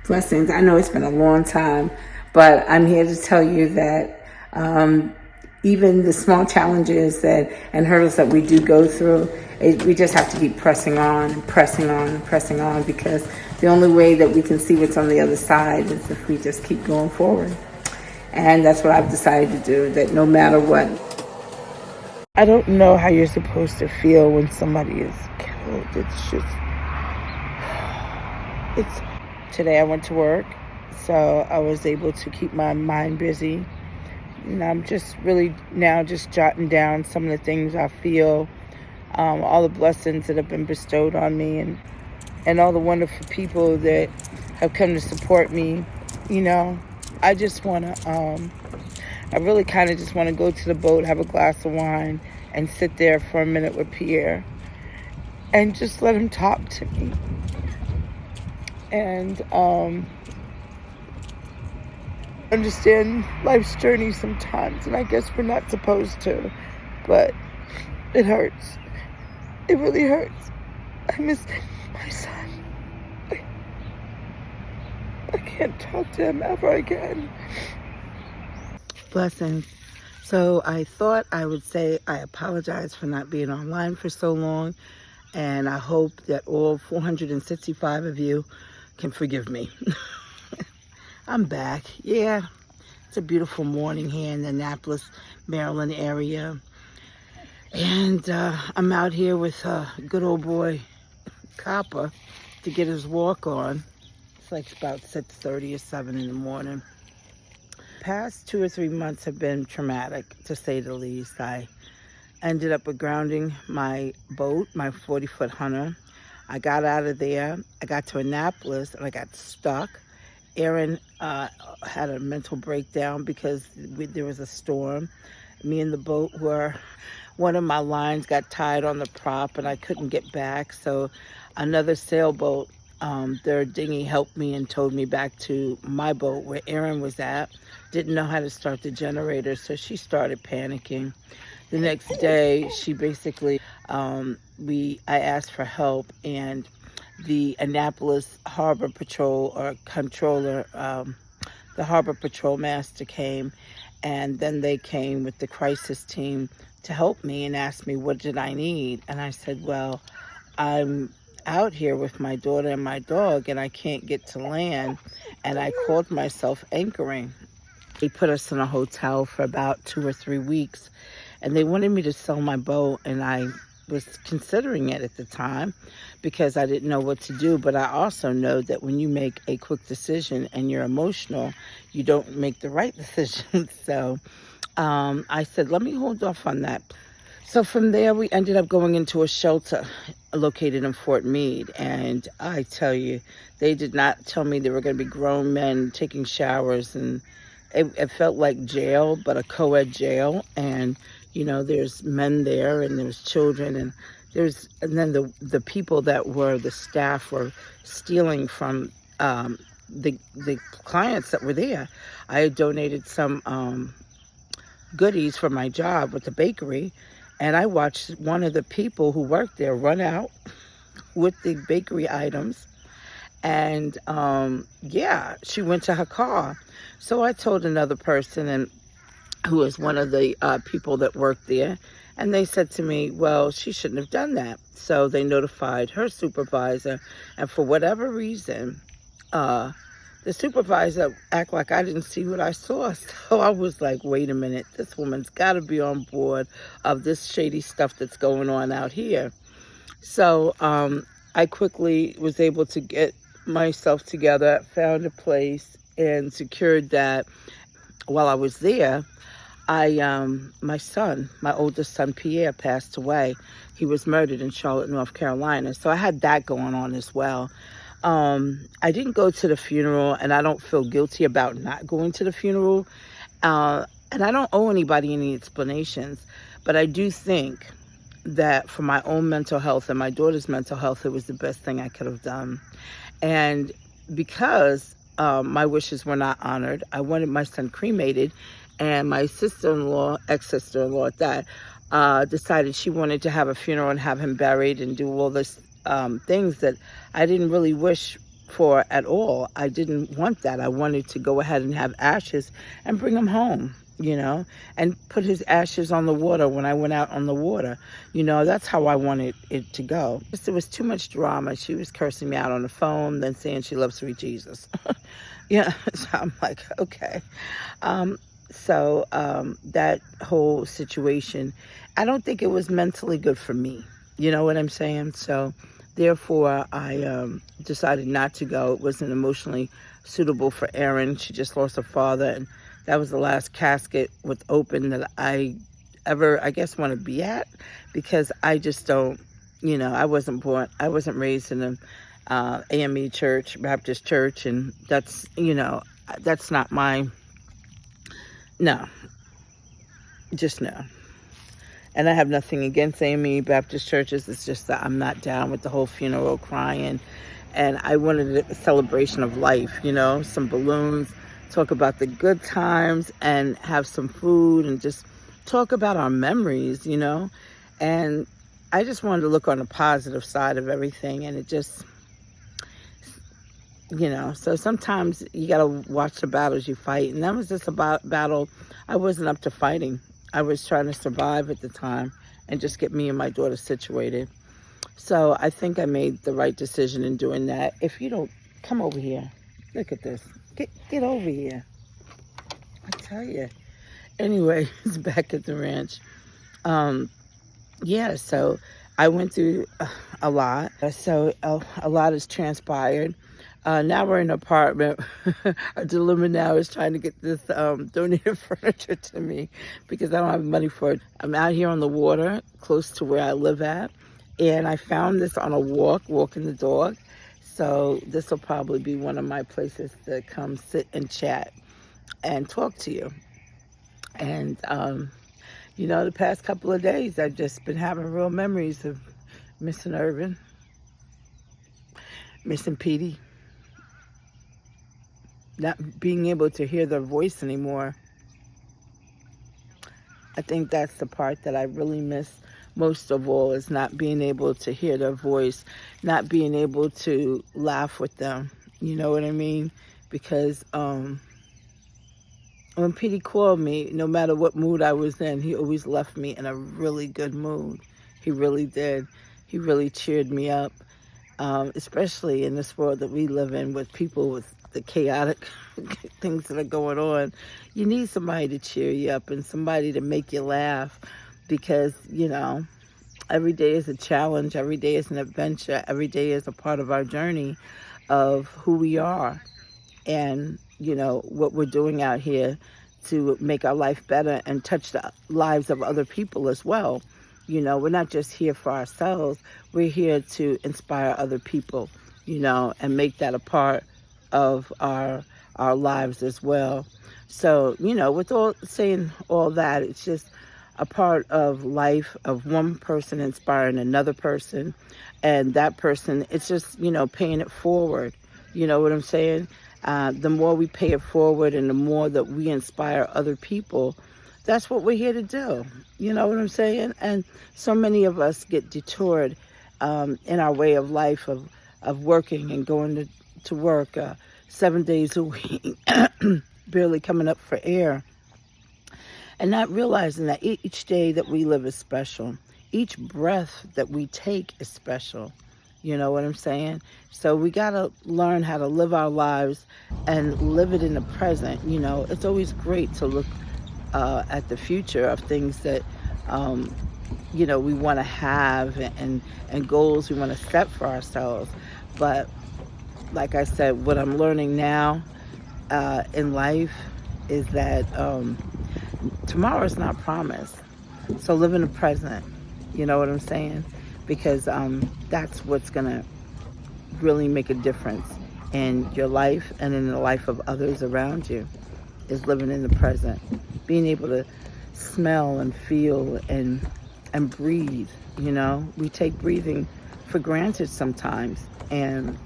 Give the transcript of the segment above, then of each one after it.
Blessings. I know it's been a long time, but I'm here to tell you that even the small challenges and hurdles that we do go through, we just have to keep pressing on and pressing on and pressing on, because the only way that we can see what's on the other side is if we just keep going forward. And that's what I've decided to do, that no matter what. I don't know how you're supposed to feel when somebody is killed. It's today I went to work, so I was able to keep my mind busy. And I'm just really now just jotting down some of the things I feel, all the blessings that have been bestowed on me, and all the wonderful people that have come to support me. I just want to, I really kind of just want to go to the boat, have a glass of wine, and sit there for a minute with Pierre and just let him talk to me. And understand life's journey sometimes, and I guess we're not supposed to, but it hurts. It really hurts. I miss my son. I can't talk to him ever again. Blessings. So I thought I would say I apologize for not being online for so long, and I hope that all 465 of you can forgive me. I'm back. Yeah, it's a beautiful morning here in the Annapolis, Maryland area. And I'm out here with good old boy Copper to get his walk on. It's like about 6:30 or 7 in the morning. Past 2 or 3 months have been traumatic, to say the least. I ended up grounding my boat, my 40-foot Hunter. I got out of there. I got to Annapolis and I got stuck. Aaron had a mental breakdown because there was a storm. Me and the boat one of my lines got tied on the prop and I couldn't get back. So another sailboat, their dinghy, helped me and towed me back to my boat where Aaron was at. Didn't know how to start the generator, so she started panicking. The next day, she basically, I asked for help, and the Annapolis Harbor Patrol or controller, the Harbor Patrol master came, and then they came with the crisis team to help me and asked me what did I need. And I said, well, I'm out here with my daughter and my dog and I can't get to land, and I called myself anchoring. They put us in a hotel for about 2 or 3 weeks, and they wanted me to sell my boat, and I was considering it at the time because I didn't know what to do. But I also know that when you make a quick decision and you're emotional, you don't make the right decision. So I said, let me hold off on that. So from there, we ended up going into a shelter located in Fort Meade. And I tell you, they did not tell me there were going to be grown men taking showers, and it felt like jail, but a co-ed jail. And there's men there, and there's children, and then the people that were the staff were stealing from the clients that were there. I had donated some goodies for my job with the bakery, and I watched one of the people who worked there run out with the bakery items. And she went to her car. So I told another person, who was one of the people that worked there, and they said to me, well, she shouldn't have done that. So they notified her supervisor, and for whatever reason, the supervisor acted like I didn't see what I saw. So I was like, wait a minute, this woman's got to be on board of this shady stuff that's going on out here. So I quickly was able to get myself together, found a place, and secured that. While I was there, my oldest son, Pierre, passed away. He was murdered in Charlotte, North Carolina. So I had that going on as well. I didn't go to the funeral, and I don't feel guilty about not going to the funeral. And I don't owe anybody any explanations, but I do think that for my own mental health and my daughter's mental health, it was the best thing I could have done. And because my wishes were not honored, I wanted my son cremated, and my sister-in-law, ex-sister-in-law at that, decided she wanted to have a funeral and have him buried and do all this things that I didn't really wish for at all. I didn't want that. I wanted to go ahead and have ashes and bring him home, and put his ashes on the water when I went out on the water. That's how I wanted it to go. There was too much drama. She was cursing me out on the phone, then saying she loves sweet Jesus. So I'm like, okay. That whole situation, I don't think it was mentally good for me. You know what I'm saying? So therefore, I decided not to go. It wasn't emotionally suitable for Erin. She just lost her father, and that was the last casket with open that I ever, I guess, want to be at, because I just don't, I wasn't raised in an AME church, Baptist church, and that's not my, no, just no. And I have nothing against AME Baptist churches. It's just that I'm not down with the whole funeral crying. And I wanted a celebration of life, some balloons, talk about the good times, and have some food, and just talk about our memories, And I just wanted to look on the positive side of everything. And it just, so sometimes you got to watch the battles you fight. And that was just a battle I wasn't up to fighting. I was trying to survive at the time and just get me and my daughter situated. So I think I made the right decision in doing that. If you don't, come over here. Look at this. Get over here. I tell you. Anyway, it's back at the ranch. So I went through a lot. So a lot has transpired. Now we're in an apartment. Our dilemma now is trying to get this donated furniture to me, because I don't have money for it. I'm out here on the water, close to where I live at, and I found this on a walking the dog. So this will probably be one of my places to come sit and chat and talk to you. And, the past couple of days, I've just been having real memories of missing Irvin, missing Petey, not being able to hear their voice anymore. I think that's the part that I really miss most of all, is not being able to hear their voice, not being able to laugh with them. You know what I mean? Because when Petey called me, no matter what mood I was in, he always left me in a really good mood. He really did. He really cheered me up, especially in this world that we live in, with people with the chaotic things that are going on. You need somebody to cheer you up and somebody to make you laugh, because, every day is a challenge. Every day is an adventure. Every day is a part of our journey of who we are and, what we're doing out here to make our life better and touch the lives of other people as well. We're not just here for ourselves. We're here to inspire other people, and make that a part of our lives as well. So, with saying all that, it's just a part of life of one person inspiring another person, and that person, it's just, paying it forward. You know what I'm saying? The more we pay it forward and the more that we inspire other people, that's what we're here to do. You know what I'm saying? And so many of us get detoured in our way of life of working and going to work 7 days a week, barely coming up for air, and not realizing that each day that we live is special. Each breath that we take is special. You know what I'm saying? So we got to learn how to live our lives and live it in the present. It's always great to look at the future of things that, we want to have and goals we want to set for ourselves. But like I said, what I'm learning now in life is that tomorrow's not promised. So live in the present. You know what I'm saying? Because that's what's going to really make a difference in your life and in the life of others around you, is living in the present. Being able to smell and feel and breathe, We take breathing for granted sometimes. And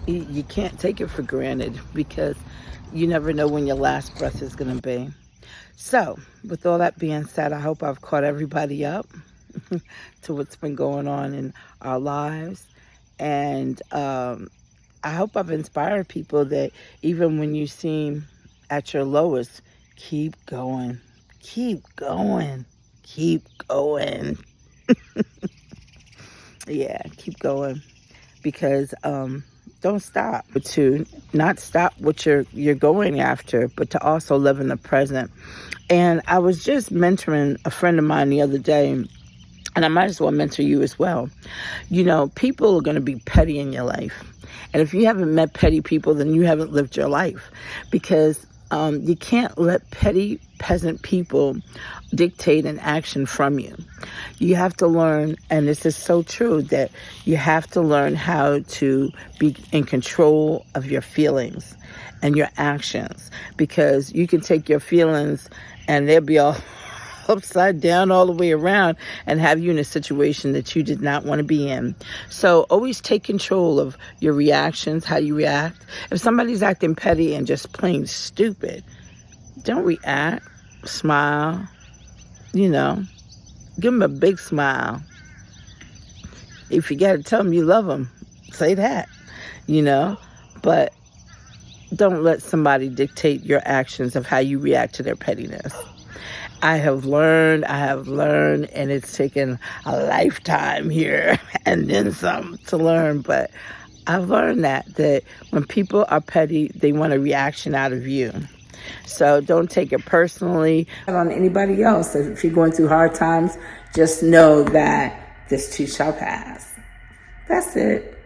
you can't take it for granted, because you never know when your last breath is going to be. So, with all that being said, I hope I've caught everybody up to what's been going on in our lives. And I hope I've inspired people that even when you seem at your lowest, keep going, keep going, keep going. Yeah, keep going, because don't stop. To not stop what you're going after, but to also live in the present. And I was just mentoring a friend of mine the other day, and I might as well mentor you as well. You know, people are going to be petty in your life. And if you haven't met petty people, then you haven't lived your life, because you can't let petty peasant people dictate an action from you. You have to learn, and this is so true, that you have to learn how to be in control of your feelings and your actions, because you can take your feelings and they'll be all upside down all the way around and have you in a situation that you did not want to be in. So always take control of your reactions, how you react. If somebody's acting petty and just plain stupid, don't react. Smile. You know, give them a big smile. If you got to tell them you love them, say that, you know. But don't let somebody dictate your actions of how you react to their pettiness. I have learned, and it's taken a lifetime here and then some to learn. But I've learned that when people are petty, they want a reaction out of you. So don't take it personally on anybody else. If you're going through hard times, just know that this too shall pass. That's it.